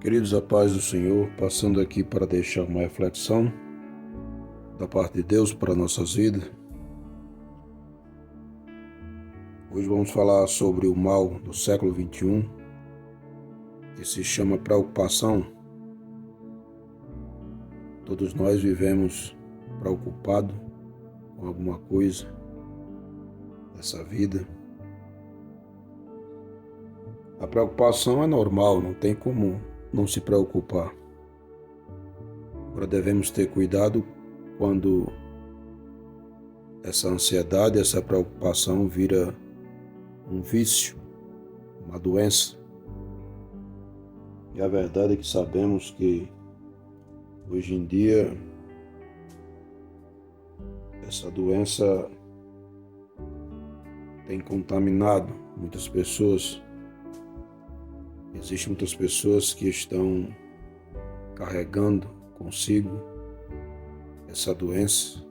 Queridos, a paz do Senhor, passando aqui para deixar uma reflexão da parte de Deus para nossas vidas. Hoje vamos falar sobre o mal do século XXI, que se chama preocupação. Todos nós vivemos preocupados com alguma coisa dessa vida. A preocupação é normal, não tem como não se preocupar. Agora devemos ter cuidado quando essa ansiedade, essa preocupação vira um vício, uma doença. E a verdade é que sabemos que hoje em dia essa doença tem contaminado muitas pessoas. Existem muitas pessoas que estão carregando consigo essa doença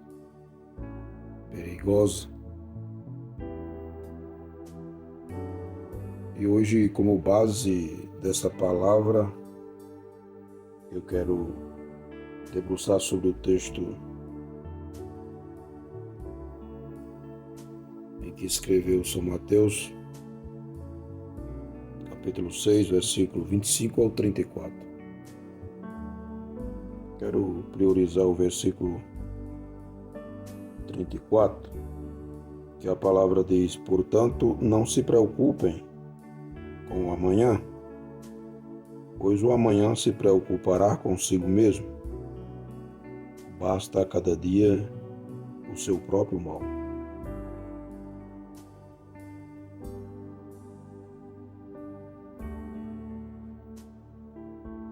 perigosa. E hoje, como base dessa palavra, eu quero debruçar sobre o texto em que escreveu São Mateus, capítulo 6, versículo 25 ao 34. Quero priorizar o versículo 34, que a palavra diz: portanto, não se preocupem com o amanhã, pois o amanhã se preocupará consigo mesmo. Basta a cada dia o seu próprio mal.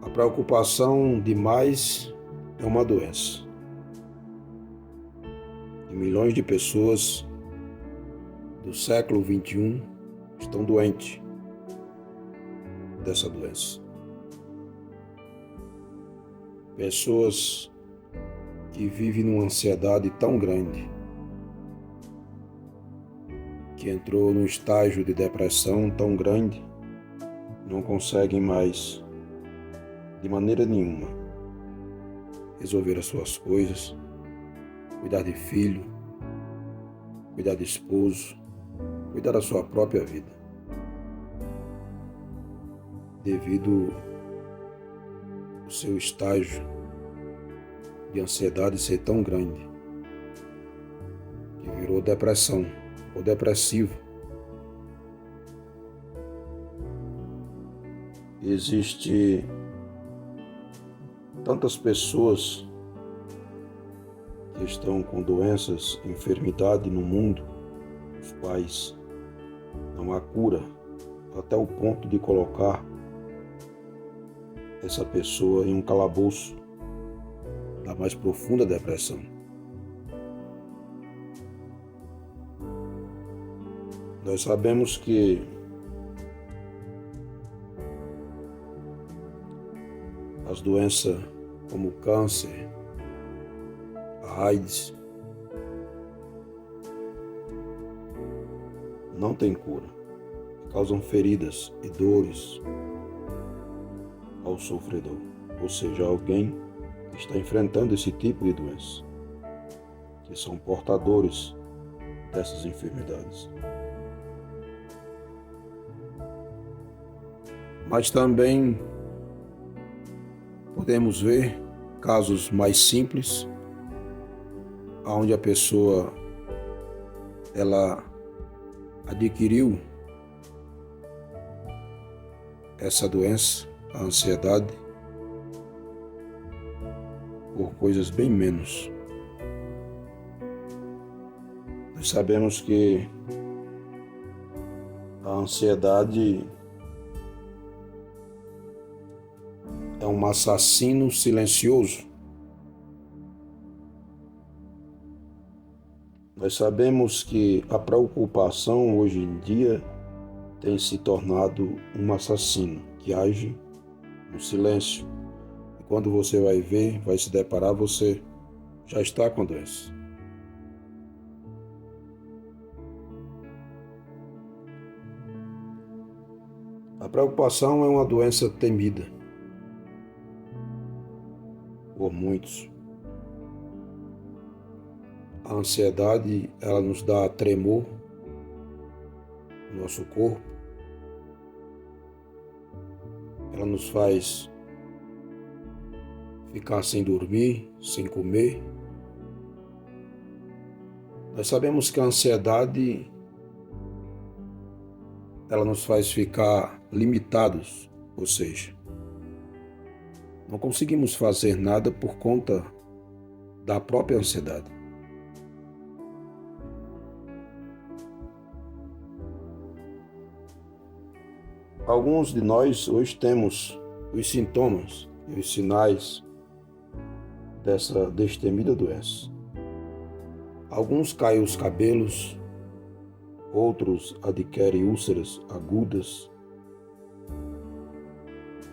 A preocupação demais é uma doença. E milhões de pessoas do século XXI estão doentes dessa doença. Pessoas que vivem numa ansiedade tão grande, que entrou num estágio de depressão tão grande, não conseguem mais, de maneira nenhuma, resolver as suas coisas, cuidar de filho, cuidar de esposo, cuidar da sua própria vida, devido ao seu estágio de ansiedade ser tão grande, que virou depressão ou depressivo. Existe tantas pessoas que estão com doenças, enfermidade no mundo, os quais não há cura, até o ponto de colocar essa pessoa em um calabouço da mais profunda depressão. Nós sabemos que as doenças como o câncer, a AIDS, não têm cura, causam feridas e dores ao sofredor, ou seja, alguém que está enfrentando esse tipo de doença, que são portadores dessas enfermidades. Mas também podemos ver casos mais simples, onde a pessoa ela adquiriu essa doença, a ansiedade, por coisas bem menos. Nós sabemos que a ansiedade é um assassino silencioso. Nós sabemos que a preocupação hoje em dia tem se tornado um assassino que age no silêncio. E quando você vai ver, vai se deparar, você já está com a doença. A preocupação é uma doença temida. por muitos. A ansiedade, ela nos dá tremor no nosso corpo, ela nos faz ficar sem dormir, sem comer. Nós sabemos que a ansiedade, ela nos faz ficar limitados, ou seja, não conseguimos fazer nada por conta da própria ansiedade. Alguns de nós hoje temos os sintomas e os sinais dessa destemida doença. Alguns caem os cabelos, outros adquirem úlceras agudas,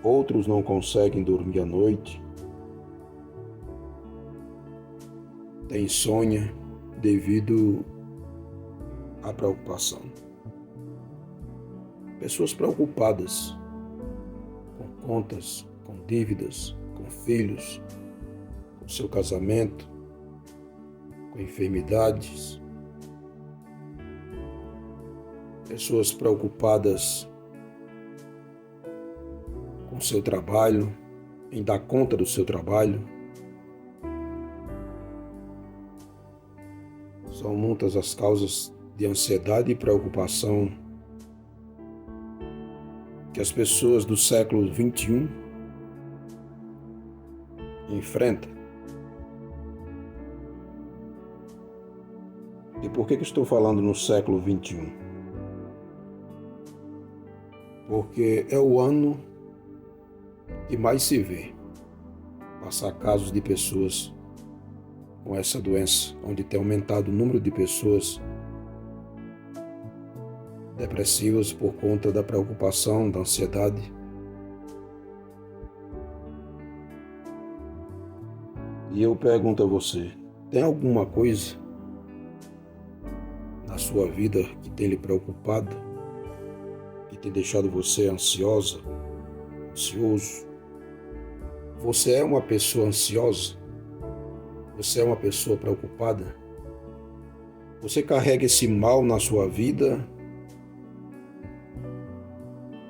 outros não conseguem dormir à noite, têm insônia devido à preocupação. Pessoas preocupadas com contas, com dívidas, com filhos, com seu casamento, com enfermidades. Pessoas preocupadas com seu trabalho, em dar conta do seu trabalho. São muitas as causas de ansiedade e preocupação que as pessoas do século XXI enfrentam. E por que estou falando no século XXI? Porque é o ano que mais se vê passar casos de pessoas com essa doença, onde tem aumentado o número de pessoas depressivas por conta da preocupação, da ansiedade. E eu pergunto a você, tem alguma coisa na sua vida que tem lhe preocupado, que tem deixado você ansiosa, ansioso? Você é uma pessoa ansiosa? Você é uma pessoa preocupada? Você carrega esse mal na sua vida?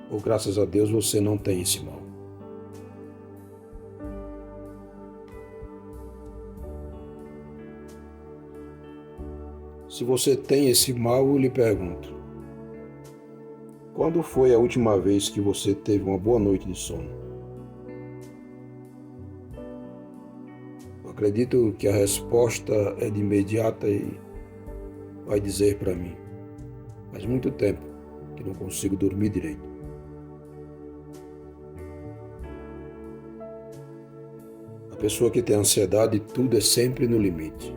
Ou graças a Deus você não tem esse mal? Se você tem esse mal, eu lhe pergunto, quando foi a última vez que você teve uma boa noite de sono? Eu acredito que a resposta é de imediata e vai dizer para mim, faz muito tempo que não consigo dormir direito. A pessoa que tem ansiedade, tudo é sempre no limite.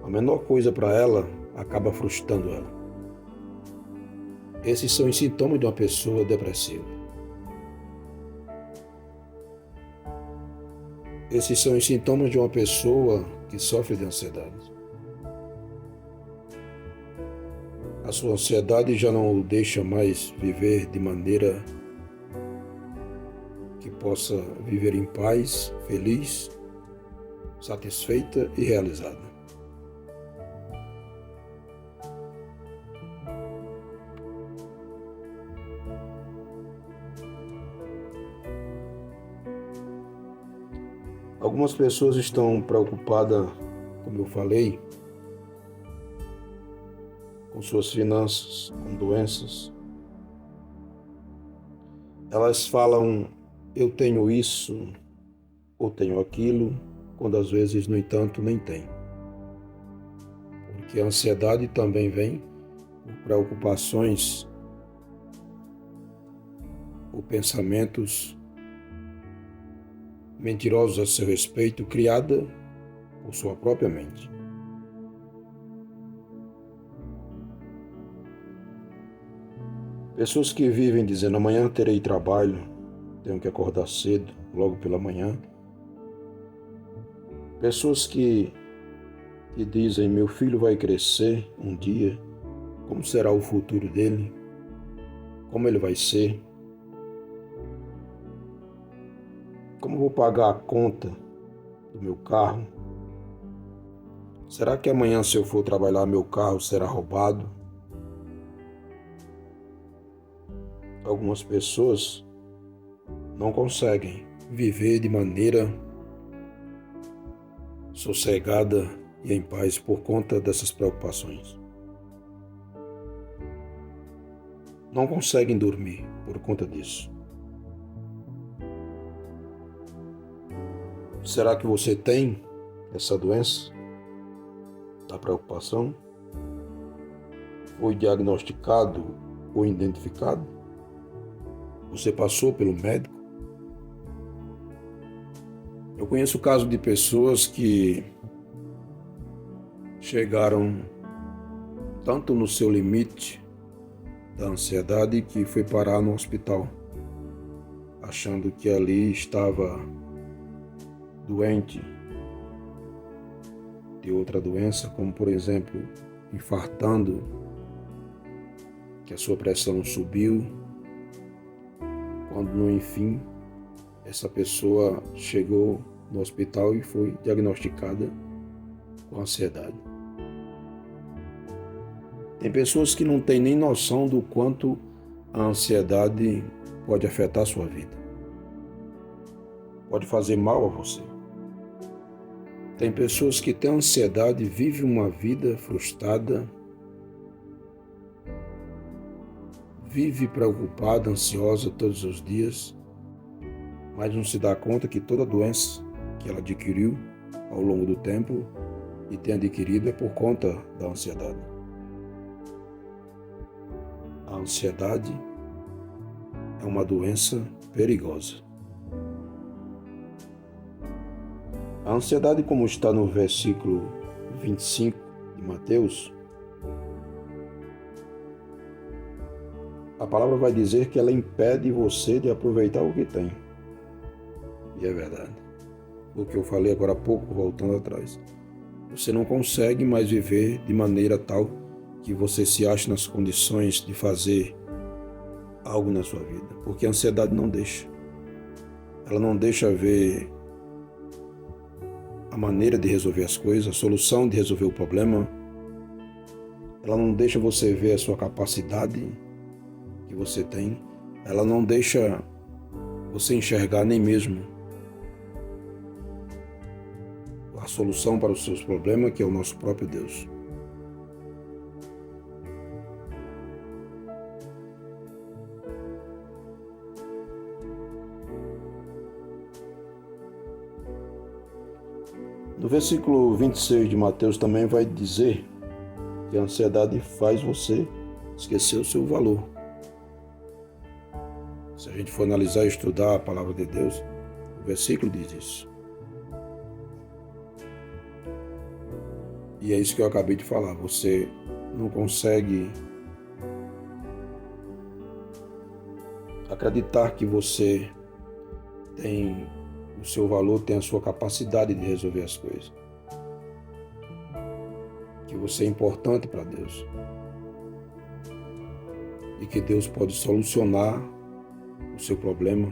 A menor coisa para ela acaba frustrando ela. Esses são os sintomas de uma pessoa depressiva. Esses são os sintomas de uma pessoa que sofre de ansiedade. A sua ansiedade já não o deixa mais viver de maneira que possa viver em paz, feliz, satisfeita e realizada. Algumas pessoas estão preocupadas, como eu falei, com suas finanças, com doenças. Elas falam, eu tenho isso ou tenho aquilo, quando às vezes, no entanto, nem tem. Porque a ansiedade também vem por preocupações, por pensamentos mentirosos a seu respeito, criada por sua própria mente. Pessoas que vivem dizendo, amanhã terei trabalho, tenho que acordar cedo, logo pela manhã. Pessoas que dizem, meu filho vai crescer um dia, como será o futuro dele, como ele vai ser, Como vou pagar a conta do meu carro? Será que amanhã, se eu for trabalhar, meu carro será roubado? Algumas pessoas não conseguem viver de maneira sossegada e em paz por conta dessas preocupações. Não conseguem dormir por conta disso. Será que você tem essa doença da preocupação? Foi diagnosticado ou identificado? Você passou pelo médico? Eu conheço o caso de pessoas que chegaram tanto no seu limite da ansiedade que foi parar no hospital, achando que ali estava doente de outra doença, como por exemplo, infartando, que a sua pressão subiu, quando no enfim essa pessoa chegou no hospital e foi diagnosticada com ansiedade. Tem pessoas que não têm nem noção do quanto a ansiedade pode afetar a sua vida. Pode fazer mal a você. Tem pessoas que têm ansiedade e vivem uma vida frustrada, vive preocupada, ansiosa todos os dias, mas não se dá conta que toda doença que ela adquiriu ao longo do tempo e tem adquirido é por conta da ansiedade. A ansiedade é uma doença perigosa. A ansiedade, como está no versículo 25 de Mateus, a palavra vai dizer que ela impede você de aproveitar o que tem. E é verdade. O que eu falei agora há pouco, voltando atrás. Você não consegue mais viver de maneira tal que você se ache nas condições de fazer algo na sua vida. Porque a ansiedade não deixa. Ela não deixa ver a maneira de resolver as coisas, a solução de resolver o problema. Ela não deixa você ver a sua capacidade que você tem. Ela não deixa você enxergar nem mesmo a solução para os seus problemas, que é o nosso próprio Deus. No versículo 26 de Mateus também vai dizer que a ansiedade faz você esquecer o seu valor. Se a gente for analisar e estudar a palavra de Deus, o versículo diz isso. E é isso que eu acabei de falar. Você não consegue acreditar que você tem o seu valor, tem a sua capacidade de resolver as coisas. Que você é importante para Deus. E que Deus pode solucionar o seu problema.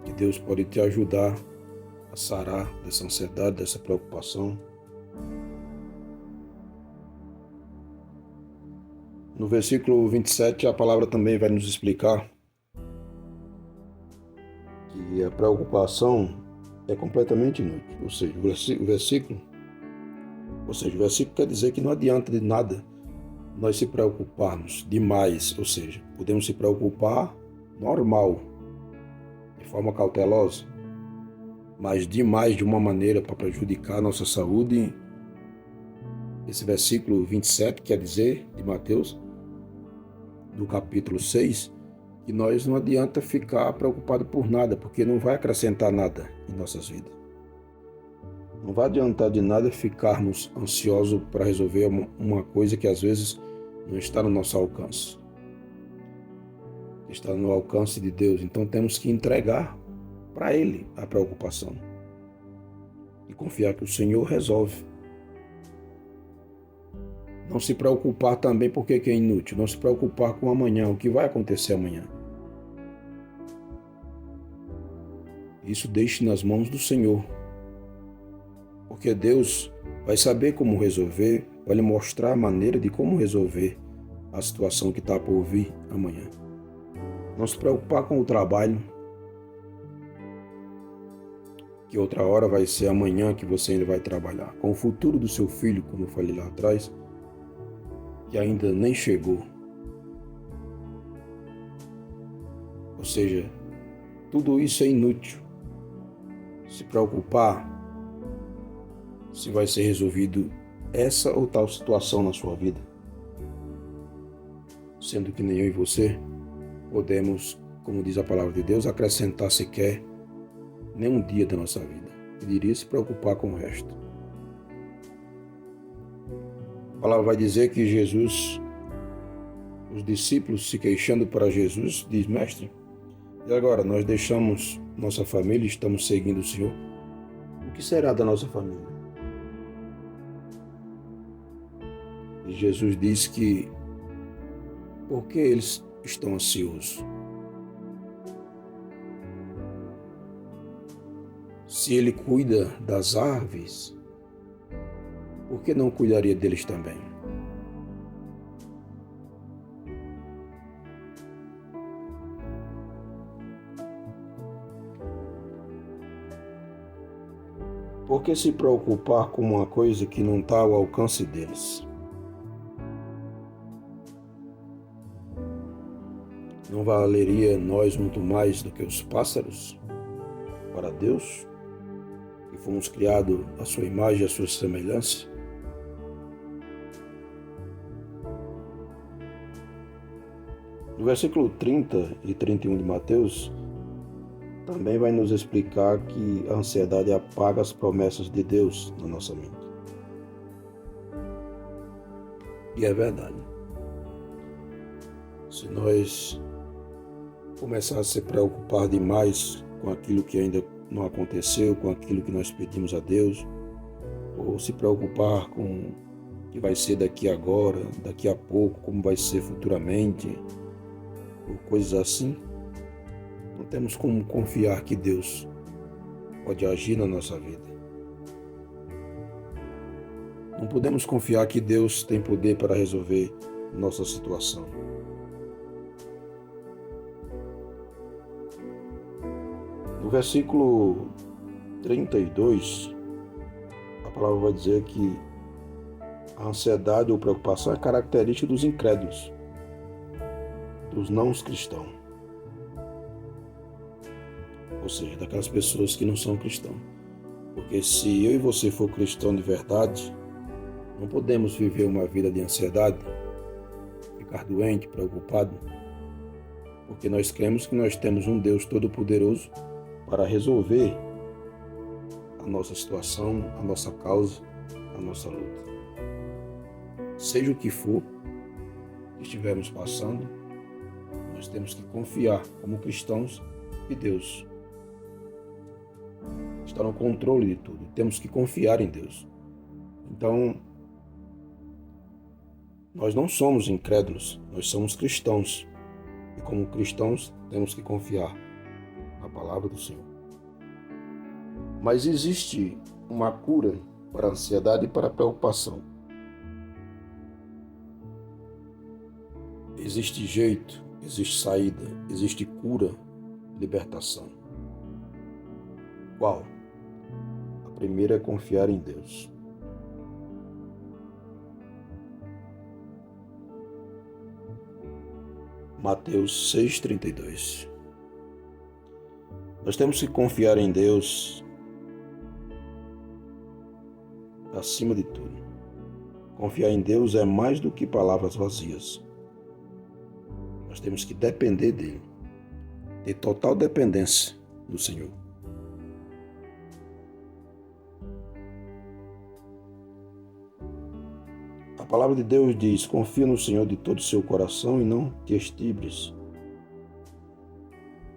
Que Deus pode te ajudar a sarar dessa ansiedade, dessa preocupação. No versículo 27, a palavra também vai nos explicar que a preocupação é completamente inútil. Ou seja, o versículo quer dizer que não adianta de nada nós se preocuparmos demais, ou seja, podemos se preocupar normal, de forma cautelosa, mas demais de uma maneira para prejudicar a nossa saúde. Esse versículo 27 quer dizer, de Mateus, do capítulo 6, que nós não adianta ficar preocupado por nada, porque não vai acrescentar nada em nossas vidas. Não vai adiantar de nada ficarmos ansiosos para resolver uma coisa que às vezes não está no nosso alcance. Está no alcance de Deus. Então temos que entregar para Ele a preocupação e confiar que o Senhor resolve. Não se preocupar também porque é inútil. Não se preocupar com amanhã, o que vai acontecer amanhã. Isso deixe nas mãos do Senhor, porque Deus vai saber como resolver, vai lhe mostrar a maneira de como resolver a situação que está por vir amanhã. Não se preocupar com o trabalho, que outra hora vai ser amanhã que você ainda vai trabalhar. Com o futuro do seu filho, como eu falei lá atrás, que ainda nem chegou. Ou seja, tudo isso é inútil. Se preocupar se vai ser resolvido essa ou tal situação na sua vida. Sendo que nem eu e você podemos, como diz a palavra de Deus, acrescentar sequer nem um dia da nossa vida. Eu diria se preocupar com o resto. A palavra vai dizer que Jesus, os discípulos se queixando para Jesus, diz: Mestre, e agora nós deixamos nossa família e estamos seguindo o Senhor? O que será da nossa família? E Jesus diz que por que eles estão ansiosos? Se ele cuida das árvores, por que não cuidaria deles também? Por que se preocupar com uma coisa que não está ao alcance deles? Não valeria nós muito mais do que os pássaros para Deus, que fomos criados à sua imagem e à sua semelhança? No versículo 30 e 31 de Mateus, também vai nos explicar que a ansiedade apaga as promessas de Deus na nossa mente. E é verdade. Se nós começarmos a se preocupar demais com aquilo que ainda não aconteceu, com aquilo que nós pedimos a Deus, ou se preocupar com o que vai ser daqui agora, daqui a pouco, como vai ser futuramente, ou coisas assim, não temos como confiar que Deus pode agir na nossa vida. Não podemos confiar que Deus tem poder para resolver nossa situação. No versículo 32, a palavra vai dizer que a ansiedade ou preocupação é característica dos incrédulos, dos não cristãos. Ou seja, daquelas pessoas que não são cristãos. Porque se eu e você for cristão de verdade, não podemos viver uma vida de ansiedade, ficar doente, preocupado, porque nós cremos que nós temos um Deus Todo-Poderoso para resolver a nossa situação, a nossa causa, a nossa luta. Seja o que for que estivermos passando, nós temos que confiar como cristãos que Deus está no controle de tudo. Temos que confiar em Deus. Então, nós não somos incrédulos, nós somos cristãos. E como cristãos, temos que confiar na palavra do Senhor. Mas existe uma cura para a ansiedade e para a preocupação. Existe jeito, existe saída, existe cura, libertação. Qual? A primeira é confiar em Deus. Mateus 6,32. Nós temos que confiar em Deus acima de tudo. Confiar em Deus é mais do que palavras vazias. Nós temos que depender dele, ter total dependência do Senhor. A palavra de Deus diz: confia no Senhor de todo o seu coração e não te estribes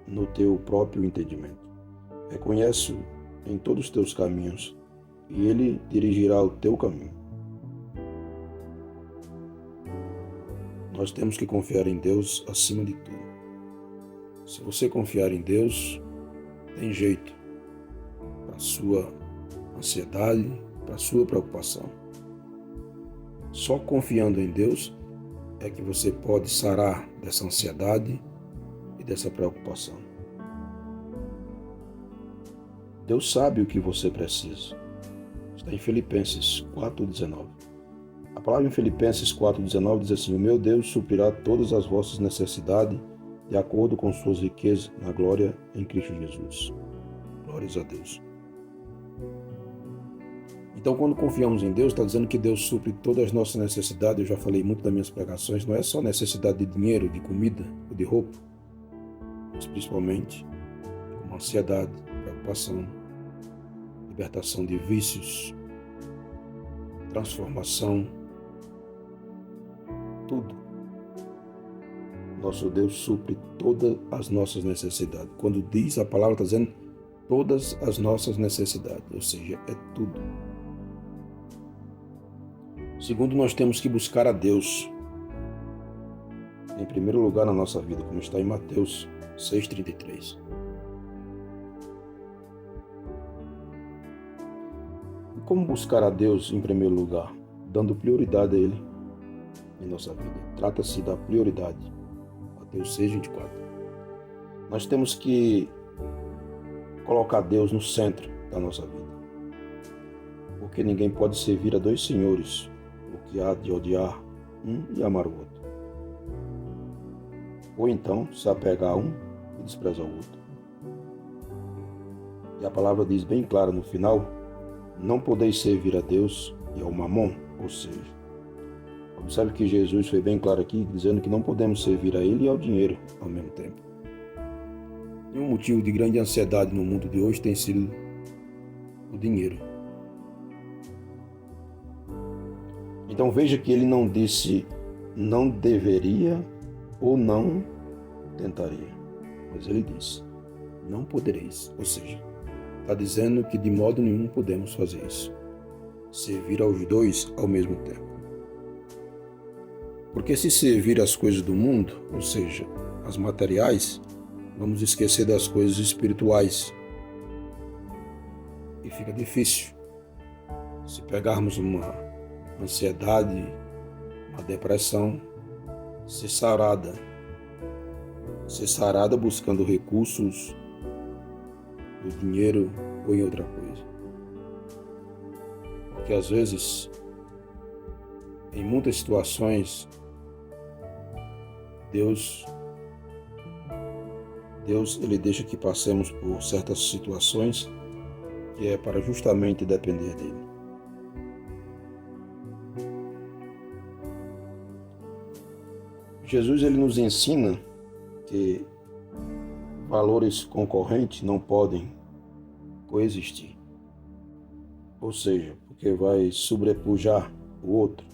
no teu próprio entendimento. Reconhece-o em todos os teus caminhos e ele dirigirá o teu caminho. Nós temos que confiar em Deus acima de tudo. Se você confiar em Deus, tem jeito. para a sua ansiedade, para a sua preocupação. Só confiando em Deus é que você pode sarar dessa ansiedade e dessa preocupação. Deus sabe o que você precisa. Está em Filipenses 4,19. A palavra em Filipenses 4,19 diz assim: o meu Deus suprirá todas as vossas necessidades de acordo com suas riquezas na glória em Cristo Jesus. Glórias a Deus. Então, quando confiamos em Deus, está dizendo que Deus supre todas as nossas necessidades. Eu já falei muito nas minhas pregações, não é só necessidade de dinheiro, de comida ou de roupa, mas principalmente como ansiedade, preocupação, libertação de vícios, transformação, tudo. Nosso Deus supre todas as nossas necessidades. Quando diz a palavra, está dizendo todas as nossas necessidades, ou seja, é tudo. Segundo, nós temos que buscar a Deus em primeiro lugar na nossa vida, como está em Mateus 6,33. E como buscar a Deus em primeiro lugar? Dando prioridade a Ele em nossa vida. Trata-se da prioridade. Mateus 6,24. Nós temos que colocar Deus no centro da nossa vida. Porque ninguém pode servir a dois senhores, porque há de odiar um e amar o outro. Ou então se apegar a um e desprezar o outro. E a palavra diz bem clara no final: não podeis servir a Deus e ao mamon, ou seja, observe que Jesus foi bem claro aqui, dizendo que não podemos servir a Ele e ao dinheiro ao mesmo tempo. E um motivo de grande ansiedade no mundo de hoje tem sido o dinheiro. Então veja que ele não disse não deveria ou não tentaria, mas ele disse não podereis, ou seja, está dizendo que de modo nenhum podemos fazer isso, servir aos dois ao mesmo tempo. Porque se servir as coisas do mundo, ou seja, as materiais, vamos esquecer das coisas espirituais. E fica difícil. Se pegarmos uma ansiedade, uma depressão, ser sarada buscando recursos do dinheiro ou em outra coisa. Porque às vezes, em muitas situações, Deus ele deixa que passemos por certas situações que é para justamente depender dele. Jesus ele nos ensina que valores concorrentes não podem coexistir. Ou seja, porque vai sobrepujar o outro.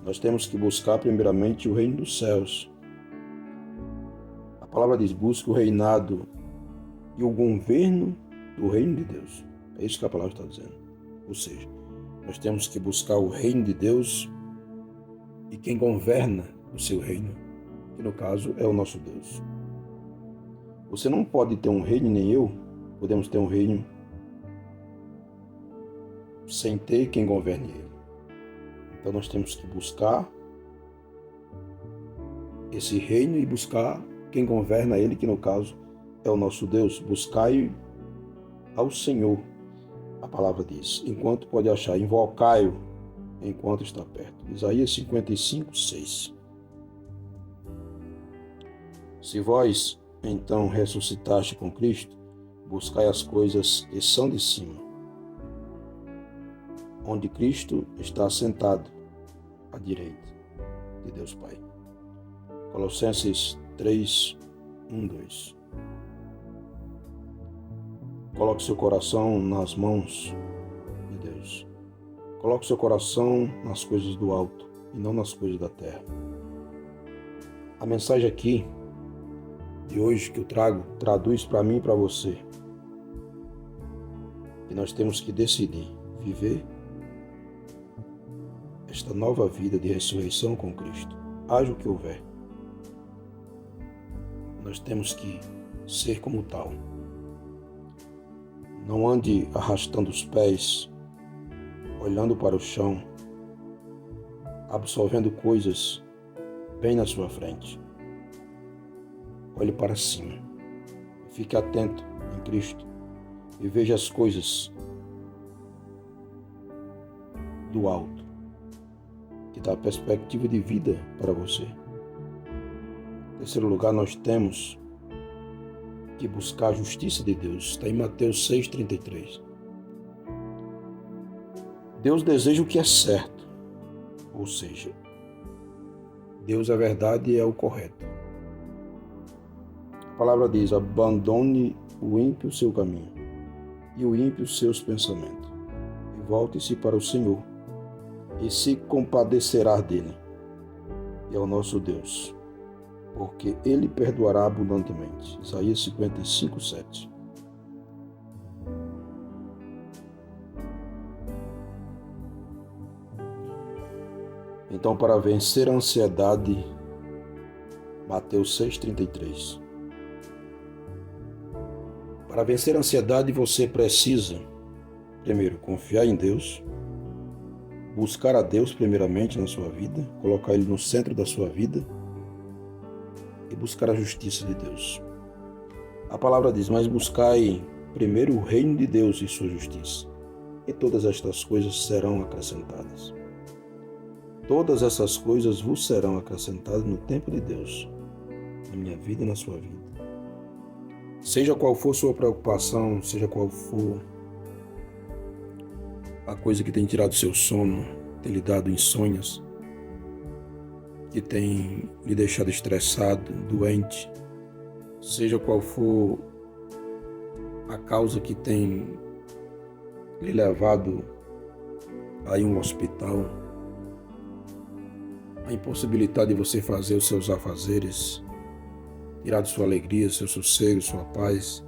Nós temos que buscar primeiramente o reino dos céus. A palavra diz: busca o reinado e o governo do reino de Deus. É isso que a palavra está dizendo. Ou seja, nós temos que buscar o reino de Deus e quem governa o seu reino, que no caso é o nosso Deus. Você não pode ter um reino, nem eu podemos ter um reino sem ter quem governe ele. Então nós temos que buscar esse reino e buscar quem governa ele, que no caso é o nosso Deus. Buscai ao Senhor, a palavra diz, enquanto pode achar, invocai-o enquanto está perto. Isaías 55:6. Se vós, então, ressuscitaste com Cristo, buscai as coisas que são de cima, onde Cristo está assentado à direita de Deus Pai. Colossenses 3:1-2. Coloque seu coração nas mãos de Deus. Coloque seu coração nas coisas do alto e não nas coisas da terra. A mensagem aqui de hoje que eu trago traduz para mim e para você que nós temos que decidir viver esta nova vida de ressurreição com Cristo, haja o que houver. Nós temos que ser como tal. Não ande arrastando os pés, olhando para o chão, absorvendo coisas bem na sua frente. Olhe para cima, fique atento em Cristo e veja as coisas do alto, que dá perspectiva de vida para você. Em terceiro lugar, nós temos que buscar a justiça de Deus. Está em Mateus 6,33. Deus deseja o que é certo, ou seja, Deus é verdade e é o correto. A palavra diz: abandone o ímpio seu caminho e o ímpio seus pensamentos, e volte-se para o Senhor, e se compadecerá dele, e ao nosso Deus, porque ele perdoará abundantemente. Isaías 55:7. Então, para vencer a ansiedade, Mateus 6,33. Para vencer a ansiedade, você precisa, primeiro, confiar em Deus, buscar a Deus primeiramente na sua vida, colocar Ele no centro da sua vida e buscar a justiça de Deus. A palavra diz: mas buscai primeiro o reino de Deus e sua justiça, e todas estas coisas serão acrescentadas. Todas essas coisas vos serão acrescentadas no tempo de Deus, na minha vida e na sua vida. Seja qual for sua preocupação, seja qual for a coisa que tem tirado seu sono, tem lhe dado insônias, que tem lhe deixado estressado, doente, seja qual for a causa que tem lhe levado a ir a um hospital, a impossibilidade de você fazer os seus afazeres, tirado sua alegria, seu sossego, sua paz,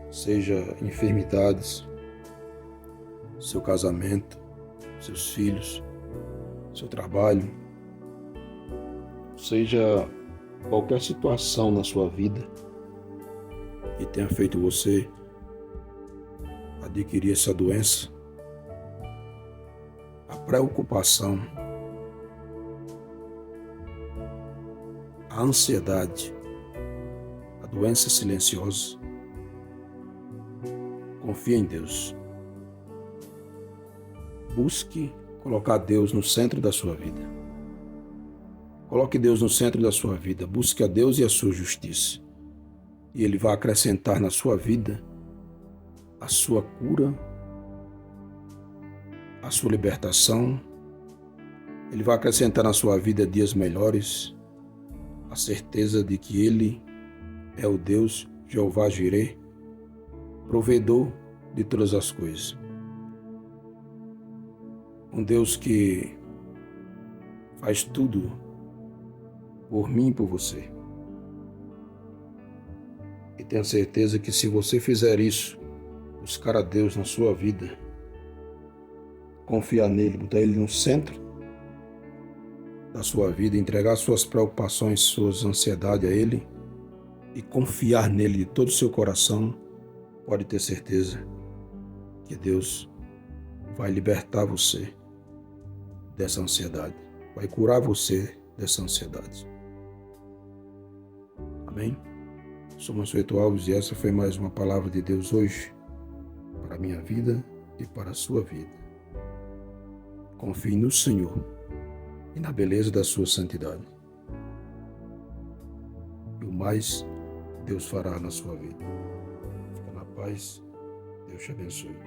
seja enfermidades, seu casamento, seus filhos, seu trabalho, seja qualquer situação na sua vida que tenha feito você adquirir essa doença, a preocupação, a ansiedade, a doença silenciosa, confie em Deus. Busque colocar Deus no centro da sua vida. Coloque Deus no centro da sua vida. Busque a Deus e a sua justiça. E Ele vai acrescentar na sua vida a sua cura, a sua libertação. Ele vai acrescentar na sua vida dias melhores, a certeza de que Ele é o Deus Jeová Jireh, provedor de todas as coisas. Um Deus que faz tudo por mim e por você. E tenha certeza que se você fizer isso, buscar a Deus na sua vida, confiar nele, botar Ele no centro da sua vida, entregar suas preocupações, suas ansiedades a Ele e confiar nele de todo o seu coração, pode ter certeza que Deus vai libertar você dessa ansiedade, vai curar você dessa ansiedade. Amém? Sou Mansueto Alves e essa foi mais uma palavra de Deus hoje, para a minha vida e para a sua vida. Confie no Senhor e na beleza da sua santidade. E o mais Deus fará na sua vida. Fica na paz. Deus te abençoe.